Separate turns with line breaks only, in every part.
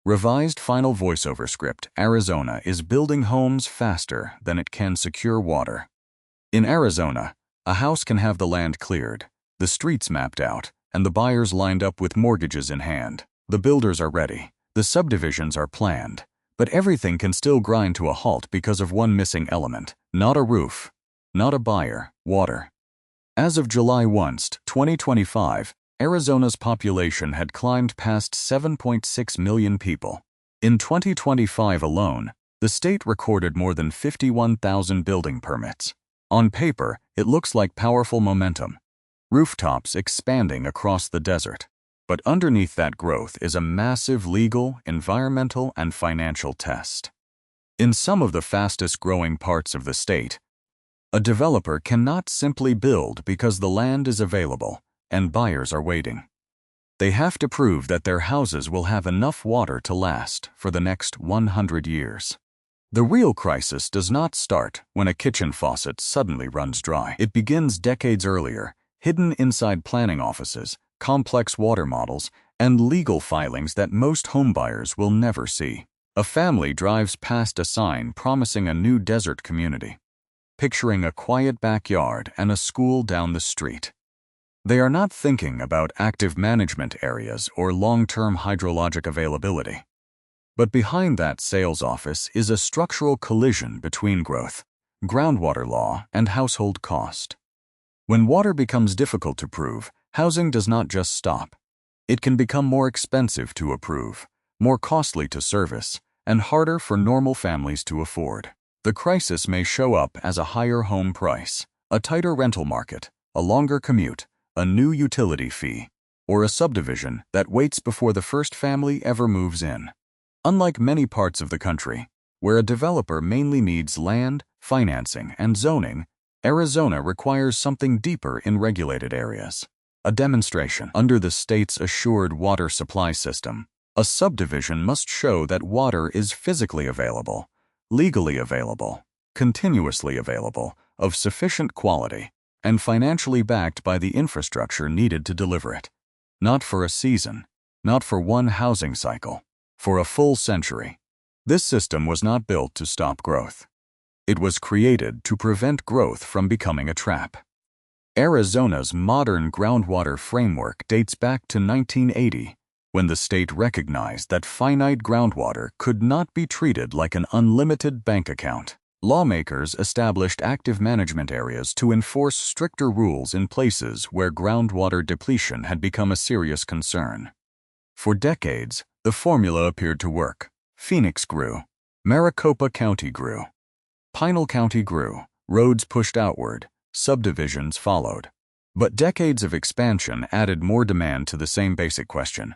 Revised final voiceover script: Arizona is building homes faster than it can secure water. In Arizona, a house can have the land cleared, the streets mapped out, and the buyers lined up with mortgages in hand. The builders are ready, the subdivisions are planned, but everything can still grind to a halt because of one missing element: not a roof, not a buyer, water. As of July 1, 2025, Arizona's population had climbed past 7.6 million people. In 2025 alone, the state recorded more than 51,000 building permits. On paper, it looks like powerful momentum, rooftops expanding across the desert. But underneath that growth is a massive legal, environmental, and financial test. In some of the fastest-growing parts of the state, a developer cannot simply build because the land is available and buyers are waiting. They have to prove that their houses will have enough water to last for the next 100 years. The real crisis does not start when a kitchen faucet suddenly runs dry. It begins decades earlier, hidden inside planning offices, complex water models, and legal filings that most homebuyers will never see. A family drives past a sign promising a new desert community, picturing a quiet backyard and a school down the street. They are not thinking about active management areas or long-term hydrologic availability. But behind that sales office is a structural collision between growth, groundwater law, and household cost. When water becomes difficult to prove, housing does not just stop. It can become more expensive to approve, more costly to service, and harder for normal families to afford. The crisis may show up as a higher home price, a tighter rental market, a longer commute, a new utility fee, or a subdivision that waits before the first family ever moves in. Unlike many parts of the country, where a developer mainly needs land, financing, and zoning, Arizona requires something deeper in regulated areas. A demonstration. Under the state's assured water supply system, a subdivision must show that water is physically available, legally available, continuously available, of sufficient quality, and financially backed by the infrastructure needed to deliver it. Not for a season, not for one housing cycle, for a full century. This system was not built to stop growth. It was created to prevent growth from becoming a trap. Arizona's modern groundwater framework dates back to 1980, when the state recognized that finite groundwater could not be treated like an unlimited bank account. Lawmakers established active management areas to enforce stricter rules in places where groundwater depletion had become a serious concern. For decades, the formula appeared to work. Phoenix grew. Maricopa County grew. Pinal County grew. Roads pushed outward. Subdivisions followed. But decades of expansion added more demand to the same basic question: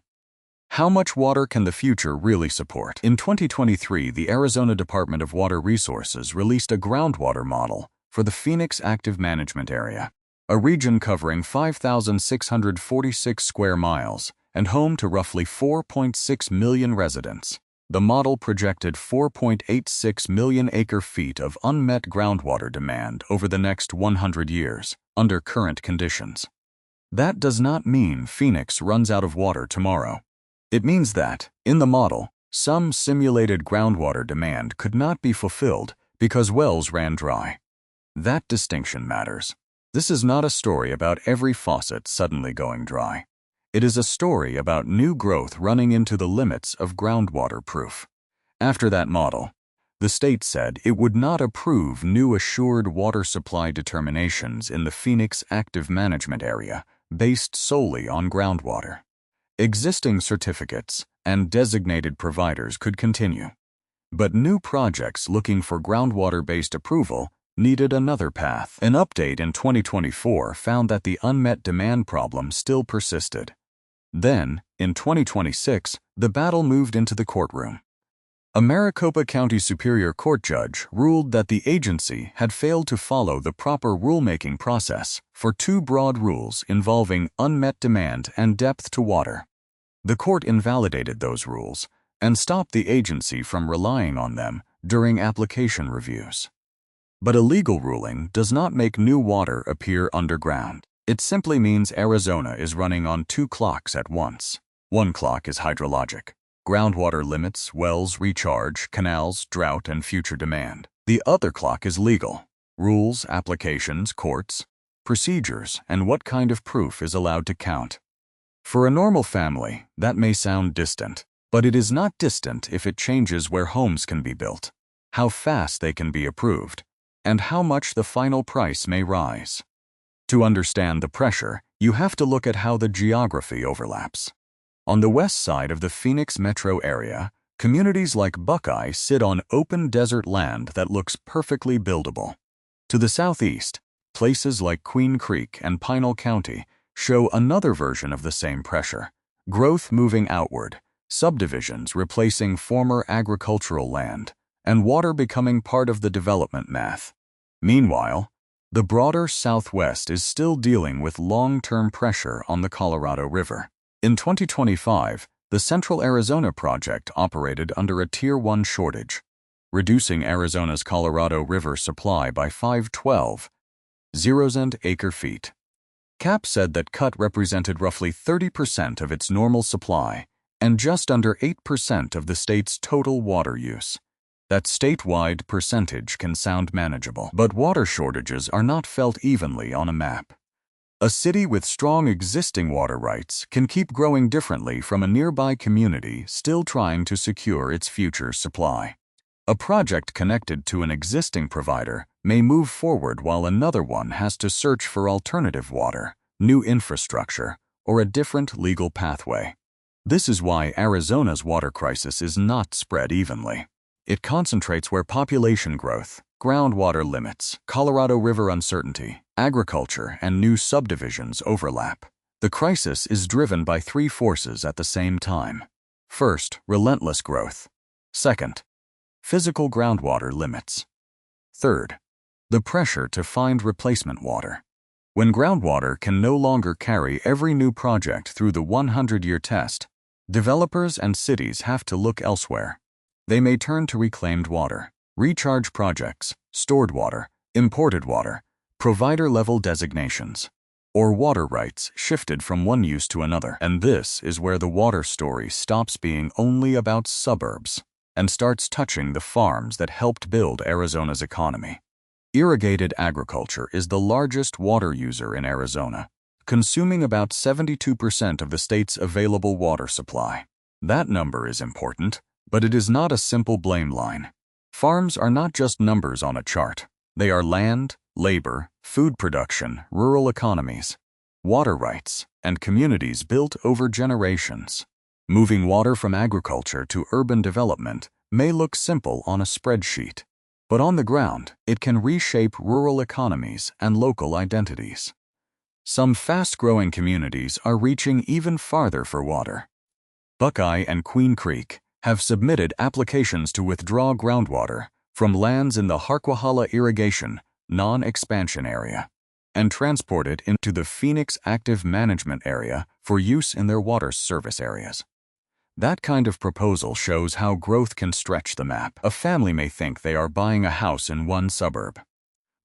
how much water can the future really support? In 2023, the Arizona Department of Water Resources released a groundwater model for the Phoenix Active Management Area, a region covering 5,646 square miles and home to roughly 4.6 million residents. The model projected 4.86 million acre-feet of unmet groundwater demand over the next 100 years, under current conditions. That does not mean Phoenix runs out of water tomorrow. It means that, in the model, some simulated groundwater demand could not be fulfilled because wells ran dry. That distinction matters. This is not a story about every faucet suddenly going dry. It is a story about new growth running into the limits of groundwater proof. After that model, the state said it would not approve new assured water supply determinations in the Phoenix Active Management Area based solely on groundwater. Existing certificates and designated providers could continue, but new projects looking for groundwater-based approval needed another path. An update in 2024 found that the unmet demand problem still persisted. Then, in 2026, the battle moved into the courtroom. A Maricopa County Superior Court judge ruled that the agency had failed to follow the proper rulemaking process for two broad rules involving unmet demand and depth to water. The court invalidated those rules and stopped the agency from relying on them during application reviews. But a legal ruling does not make new water appear underground. It simply means Arizona is running on two clocks at once. One clock is hydrologic. Groundwater limits, wells, recharge, canals, drought, and future demand. The other clock is legal. Rules, applications, courts, procedures, and what kind of proof is allowed to count. For a normal family, that may sound distant, but it is not distant if it changes where homes can be built, how fast they can be approved, and how much the final price may rise. To understand the pressure, you have to look at how the geography overlaps. On the west side of the Phoenix metro area, communities like Buckeye sit on open desert land that looks perfectly buildable. To the southeast, places like Queen Creek and Pinal County show another version of the same pressure. Growth moving outward, subdivisions replacing former agricultural land, and water becoming part of the development math. Meanwhile, the broader Southwest is still dealing with long-term pressure on the Colorado River. In 2025, the Central Arizona project operated under a Tier 1 shortage, reducing Arizona's Colorado River supply by 512,000 acre-feet. CAP said that cut represented roughly 30% of its normal supply and just under 8% of the state's total water use. That statewide percentage can sound manageable, but water shortages are not felt evenly on a map. A city with strong existing water rights can keep growing differently from a nearby community still trying to secure its future supply. A project connected to an existing provider may move forward while another one has to search for alternative water, new infrastructure, or a different legal pathway. This is why Arizona's water crisis is not spread evenly. It concentrates where population growth, groundwater limits, Colorado River uncertainty, agriculture, and new subdivisions overlap. The crisis is driven by three forces at the same time. First, relentless growth. Second, physical groundwater limits. Third, the pressure to find replacement water. When groundwater can no longer carry every new project through the 100-year test, developers and cities have to look elsewhere. They may turn to reclaimed water, recharge projects, stored water, imported water, provider-level designations, or water rights shifted from one use to another. And this is where the water story stops being only about suburbs and starts touching the farms that helped build Arizona's economy. Irrigated agriculture is the largest water user in Arizona, consuming about 72% of the state's available water supply. That number is important, but it is not a simple blame line. Farms are not just numbers on a chart. They are land, labor, food production, rural economies, water rights, and communities built over generations. Moving water from agriculture to urban development may look simple on a spreadsheet, but on the ground, it can reshape rural economies and local identities. Some fast-growing communities are reaching even farther for water. Buckeye and Queen Creek have submitted applications to withdraw groundwater from lands in the Harquahala irrigation non-expansion area and transport it into the Phoenix Active Management Area for use in their water service areas. That kind of proposal shows how growth can stretch the map. A family may think they are buying a house in one suburb,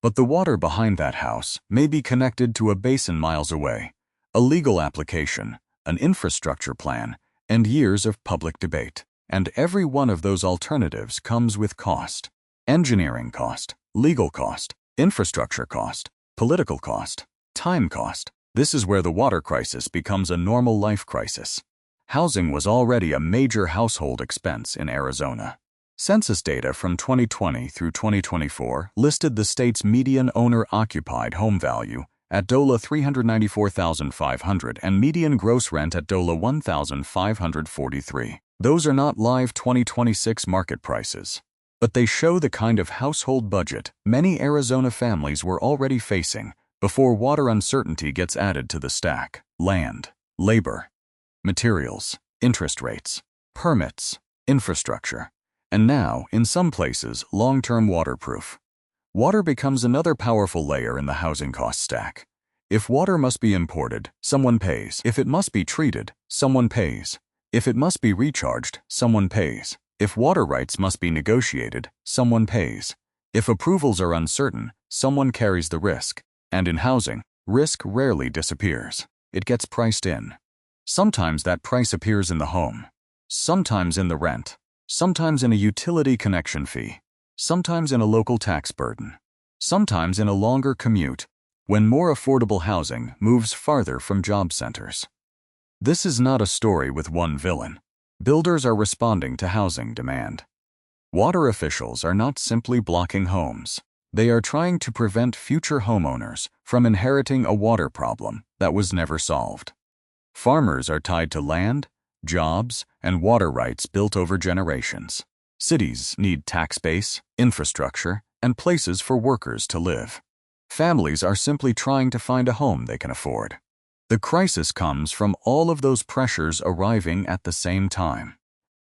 but the water behind that house may be connected to a basin miles away, a legal application, an infrastructure plan, and years of public debate. And every one of those alternatives comes with cost. Engineering cost, legal cost, infrastructure cost, political cost, time cost. This is where the water crisis becomes a normal life crisis. Housing was already a major household expense in Arizona. Census data from 2020 through 2024 listed the state's median owner-occupied home value at $394,500 and median gross rent at $1,543. Those are not live 2026 market prices, but they show the kind of household budget many Arizona families were already facing before water uncertainty gets added to the stack. Land, labor, materials, interest rates, permits, infrastructure, and now, in some places, long-term waterproof. Water becomes another powerful layer in the housing cost stack. If water must be imported, someone pays. If it must be treated, someone pays. If it must be recharged, someone pays. If water rights must be negotiated, someone pays. If approvals are uncertain, someone carries the risk. And in housing, risk rarely disappears. It gets priced in. Sometimes that price appears in the home. sometimes in the rent, sometimes in a utility connection fee, sometimes in a local tax burden, sometimes in a longer commute when more affordable housing moves farther from job centers. This is not a story with one villain. Builders are responding to housing demand. Water officials are not simply blocking homes. They are trying to prevent future homeowners from inheriting a water problem that was never solved. Farmers are tied to land, jobs, and water rights built over generations. Cities need tax base, infrastructure, and places for workers to live. Families are simply trying to find a home they can afford. The crisis comes from all of those pressures arriving at the same time.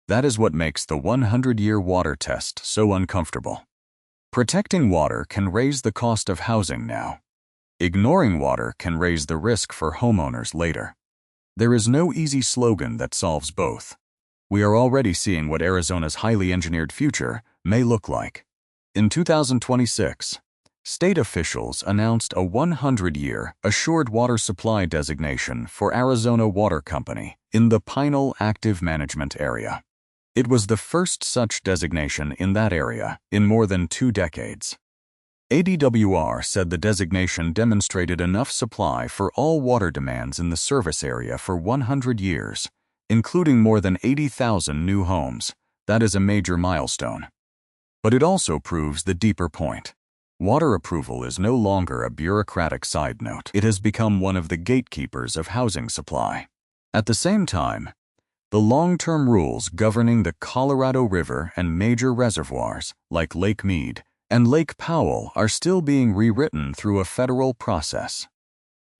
That is what makes the 100-year water test so uncomfortable. Protecting water can raise the cost of housing now. Ignoring water can raise the risk for homeowners later. There is no easy slogan that solves both. We are already seeing what Arizona's highly engineered future may look like. In 2026, state officials announced a 100-year assured water supply designation for Arizona Water Company in the Pinal Active Management Area. It was the first such designation in that area in more than 2 decades. ADWR said the designation demonstrated enough supply for all water demands in the service area for 100 years, including more than 80,000 new homes. That is a major milestone. But it also proves the deeper point. Water approval is no longer a bureaucratic side note. It has become one of the gatekeepers of housing supply. At the same time, the long-term rules governing the Colorado River and major reservoirs like Lake Mead and Lake Powell are still being rewritten through a federal process.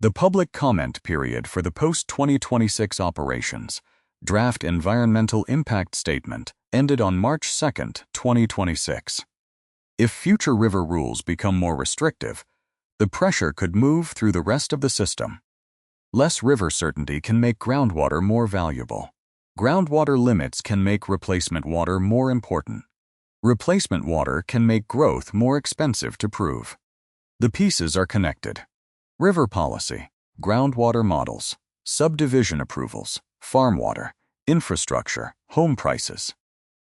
The public comment period for the post-2026 operations draft environmental impact statement ended on March 2, 2026. If future river rules become more restrictive, the pressure could move through the rest of the system. Less river certainty can make groundwater more valuable. Groundwater limits can make replacement water more important. Replacement water can make growth more expensive to prove. The pieces are connected. River policy, groundwater models, subdivision approvals, farm water, infrastructure, home prices.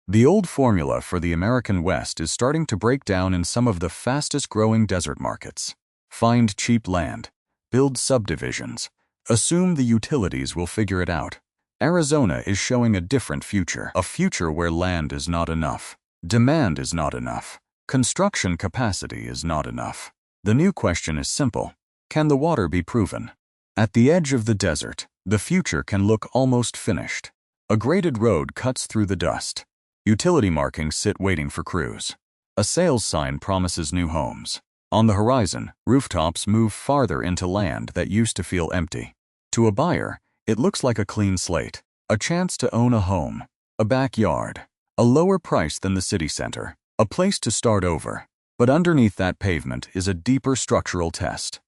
The old formula for the American West is starting to break down in some of the fastest-growing desert markets. Find cheap land, build subdivisions, assume the utilities will figure it out. Arizona is showing a different future, a future where land is not enough. Demand is not enough. Construction capacity is not enough. The new question is simple. Can the water be proven? At the edge of the desert, the future can look almost finished. A graded road cuts through the dust. Utility markings sit waiting for crews. A sales sign promises new homes. On the horizon, rooftops move farther into land that used to feel empty. To a buyer, it looks like a clean slate, a chance to own a home, a backyard, a lower price than the city center, a place to start over. But underneath that pavement is a deeper structural test.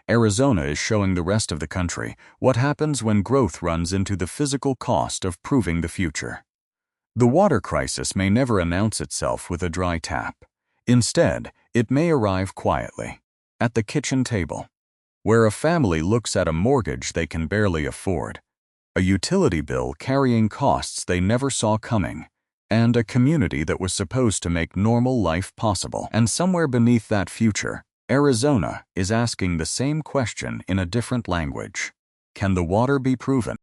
Arizona is showing the rest of the country what happens when growth runs into the physical cost of proving the future. The water crisis may never announce itself with a dry tap. Instead, it may arrive quietly, at the kitchen table, where a family looks at a mortgage they can barely afford, a utility bill carrying costs they never saw coming, and a community that was supposed to make normal life possible. And somewhere beneath that future, Arizona is asking the same question in a different language. Can the water be proven?